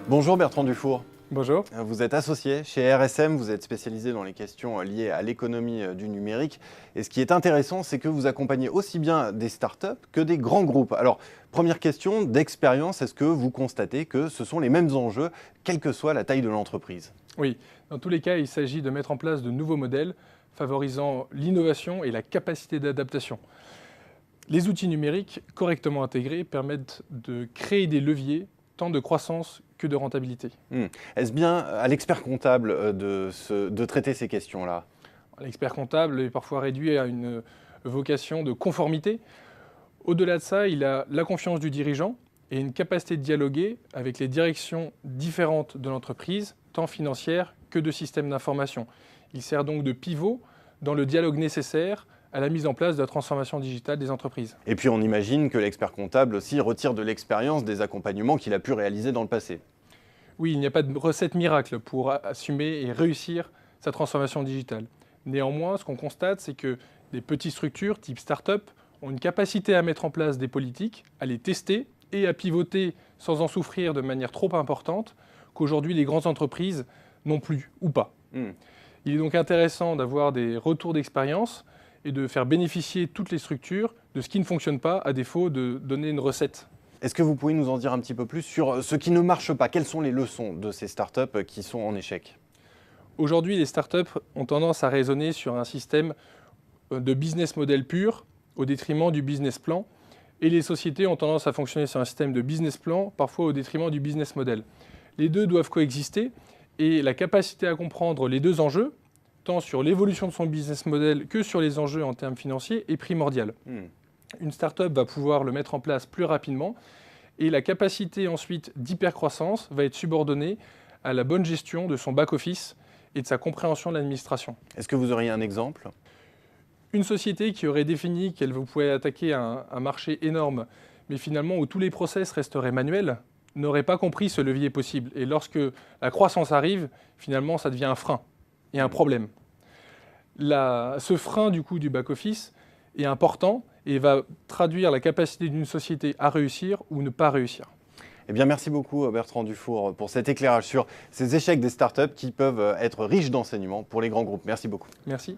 Bonjour Bertrand Dufour. Bonjour. Vous êtes associé chez RSM, vous êtes spécialisé dans les questions liées à l'économie du numérique. Et ce qui est intéressant, c'est que vous accompagnez aussi bien des startups que des grands groupes. Alors, première question d'expérience, est-ce que vous constatez que ce sont les mêmes enjeux, quelle que soit la taille de l'entreprise? Oui, dans tous les cas, il s'agit de mettre en place de nouveaux modèles favorisant l'innovation et la capacité d'adaptation. Les outils numériques correctement intégrés permettent de créer des leviers tant de croissance que de rentabilité. Est-ce bien à l'expert comptable de traiter ces questions-là? L'expert comptable est parfois réduit à une vocation de conformité. Au-delà de ça, il a la confiance du dirigeant et une capacité de dialoguer avec les directions différentes de l'entreprise, tant financières que de systèmes d'information. Il sert donc de pivot dans le dialogue nécessaire à la mise en place de la transformation digitale des entreprises. Et puis on imagine que l'expert comptable aussi retire de l'expérience des accompagnements qu'il a pu réaliser dans le passé. Oui, il n'y a pas de recette miracle pour assumer et réussir sa transformation digitale. Néanmoins, ce qu'on constate, c'est que des petites structures type start-up ont une capacité à mettre en place des politiques, à les tester et à pivoter sans en souffrir de manière trop importante qu'aujourd'hui les grandes entreprises n'ont plus ou pas. Il est donc intéressant d'avoir des retours d'expérience et de faire bénéficier toutes les structures de ce qui ne fonctionne pas, à défaut de donner une recette. Est-ce que vous pouvez nous en dire un petit peu plus sur ce qui ne marche pas? Quelles sont les leçons de ces startups qui sont en échec? Aujourd'hui, les startups ont tendance à raisonner sur un système de business model pur au détriment du business plan. Et les sociétés ont tendance à fonctionner sur un système de business plan, parfois au détriment du business model. Les deux doivent coexister et la capacité à comprendre les deux enjeux, tant sur l'évolution de son business model que sur les enjeux en termes financiers, est primordiale. Une start-up va pouvoir le mettre en place plus rapidement et la capacité ensuite d'hypercroissance va être subordonnée à la bonne gestion de son back-office et de sa compréhension de l'administration. Est-ce que vous auriez un exemple? Une société qui aurait défini qu'elle pouvait attaquer un marché énorme, mais finalement où tous les process resteraient manuels, n'aurait pas compris ce levier possible. Et lorsque la croissance arrive, finalement, ça devient un frein et un problème. Ce frein du coup du back-office est important et va traduire la capacité d'une société à réussir ou ne pas réussir. Eh bien, merci beaucoup Bertrand Dufour pour cet éclairage sur ces échecs des startups qui peuvent être riches d'enseignements pour les grands groupes. Merci beaucoup. Merci.